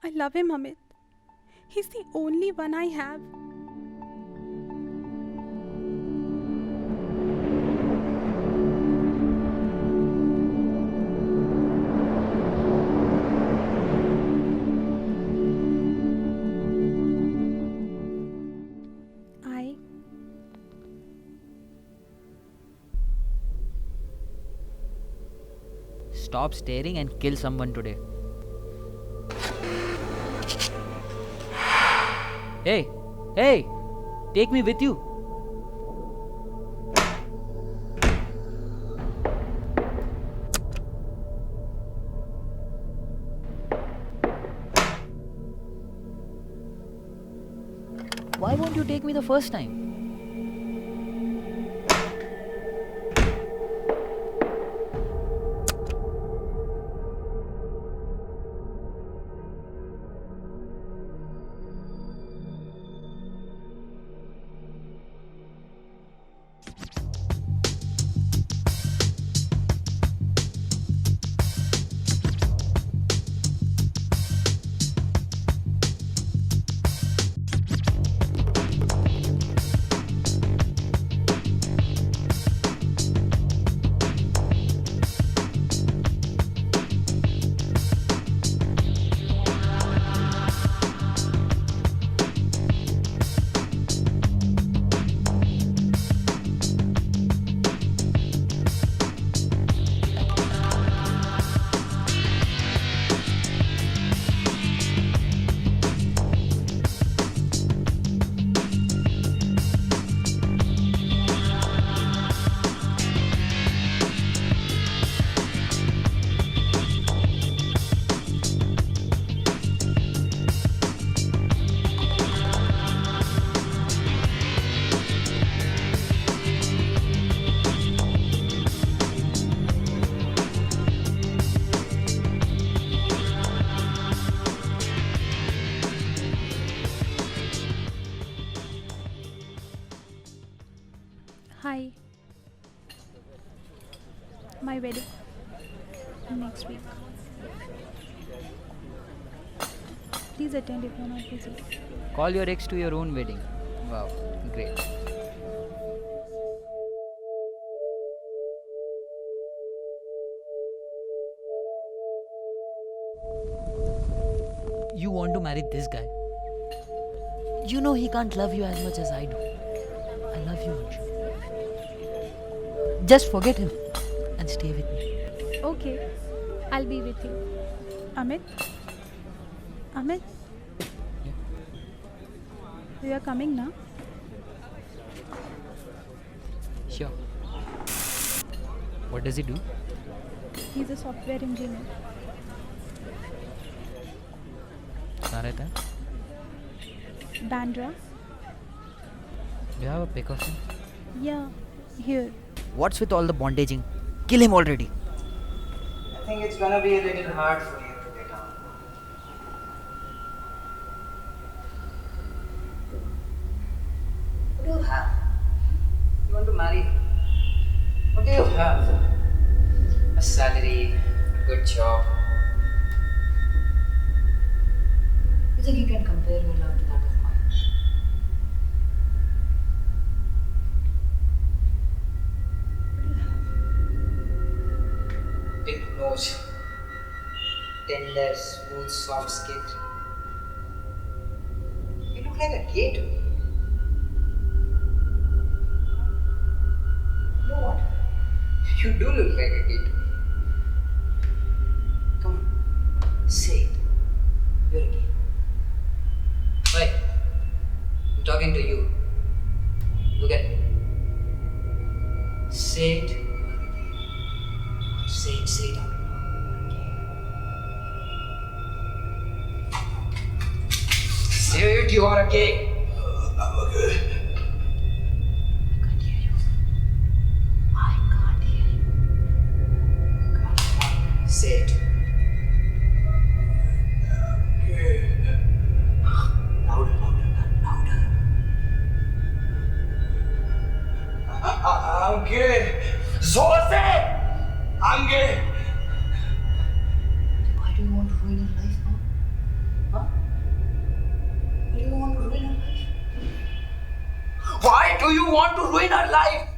I love him, Amit. He's the only one I have. I Stop staring and kill someone today. Hey, hey, take me with you. Why won't you take me the first time? Hi. My wedding next week. Please attend if you're not busy. Call your ex to your own wedding. Wow, great. You want to marry this guy? You know he can't love you as much as I do. I love you, Anshu. Just forget him and stay with me. Okay, I'll be with you. Amit? Amit? Yeah. You are coming now? Sure. What does he do? He's a software engineer. कहाँ रहता है? Bandra? Do you have a pic of him? Yeah, here. What's with all the bondaging? Kill him already. I think it's gonna be a little hard for you to get out. What do you have? You want to marry? What do you have? A salary, a good job. You think you can compare your love to that of mine? What do you have? Big nose, tender, smooth, soft skin. You look like a gay to me. You know what? You do look like a gay to me. Come on, say it. You're a gay. Why? I'm talking to you. Look at me. Say it. Say it, say it out loud. Say it, you are a gay. I'm a gay. I can't hear you. I can't hear you. Come on, say it. Gay. Louder, louder, man, louder. I'm gay. जोर से! I'm gay. Why do you want to ruin your life now? Huh? do you want to ruin her life?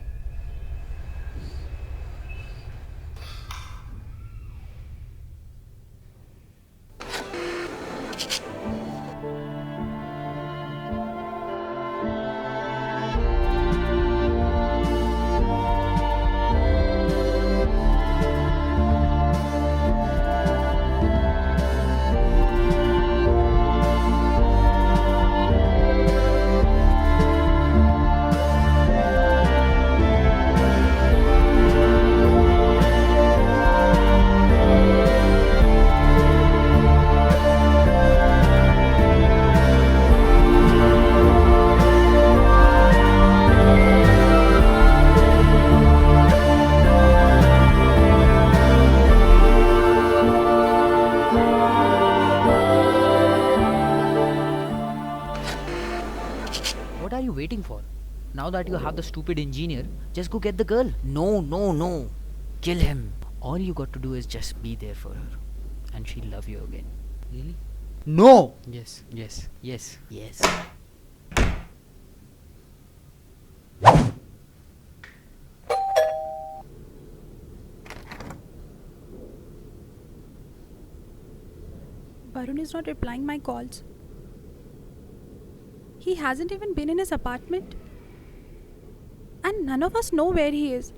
What are you waiting for? Now that you have the stupid engineer, just go get the girl. No, no, no. Kill him. All you got to do is just be there for her. And she'll love you again. Really? No! Yes, yes, yes, yes. Varun is not replying my calls. He hasn't even been in his apartment. And none of us know where he is.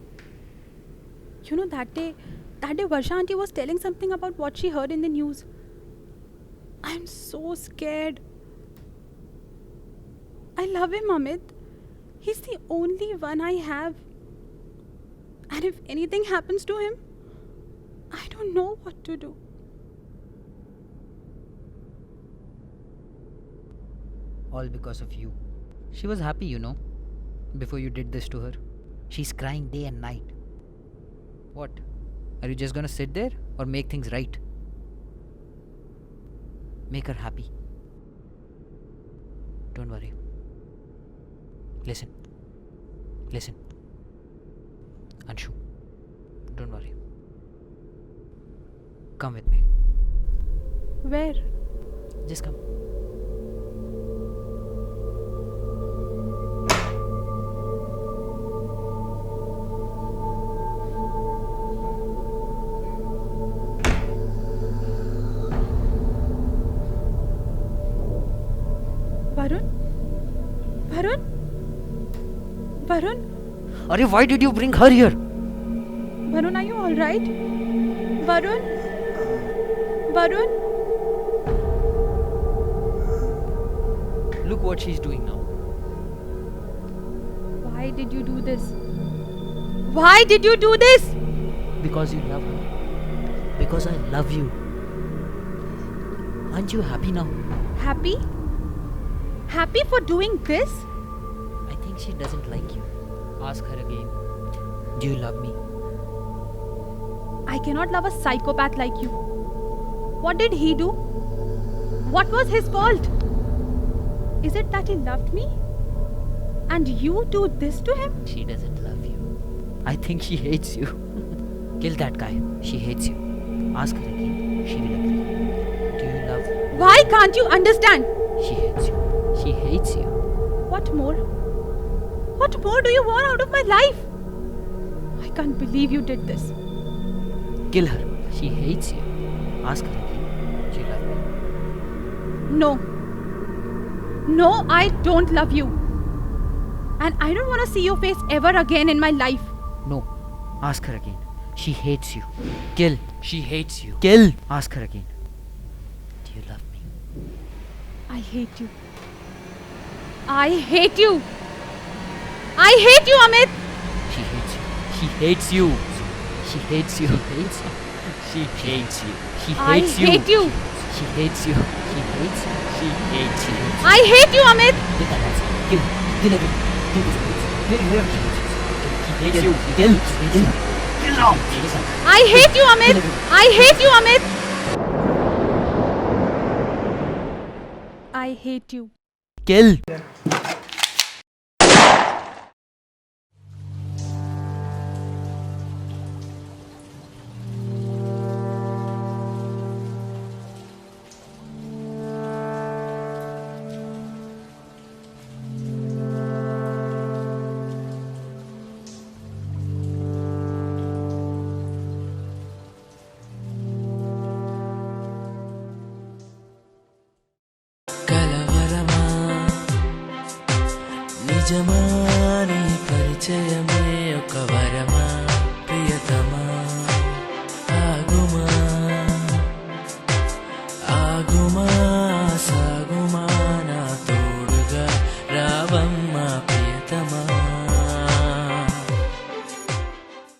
You know, that day Varsha auntie was telling something about what she heard in the news. I'm so scared. I love him, Amit. He's the only one I have. And if anything happens to him, I don't know what to do. All because of you. She was happy, you know, before you did this to her. She's crying day and night. What? Are you just gonna sit there or make things right? Make her happy. Don't worry. Listen. Listen. Anshu. Don't worry. Come with me. Where? Just come. Varun? Varun? Varun? Arey, why did you bring her here? Varun, are you alright? Varun? Varun? Look what she's doing now. Why did you do this? Why did you do this? Because you love her. Because I love you. Aren't you happy now? Happy? Happy for doing this? I think she doesn't like you. Ask her again. Do you love me? I cannot love a psychopath like you. What did he do? What was his fault? Is it that he loved me? And you do this to him? She doesn't love you. I think she hates you. Kill that guy. She hates you. Ask her again. She will agree. Do you love? Why can't you understand? She hates you. She hates you. What more? What more do you want out of my life? I can't believe you did this. Kill her. She hates you. Ask her again. Do you love me? No. No, I don't love you. And I don't want to see your face ever again in my life. No. Ask her again. She hates you. Kill. She hates you. Kill. Ask her again. Do you love me? I hate you. I hate you. I hate you, Amit. She hates you. She hates you. She hates you. She hates you. She I hates you. hate you. She hates you. She hates you. She hates you. I hate you, Amit. Kill that asshole. Kill. Kill everything. Kill this bitch. Kill him. He hates you. Kill. Kill. Kill now. I hate you, Amit. I hate you, Amit. I hate you. Kill. నిజమాని పరిచయం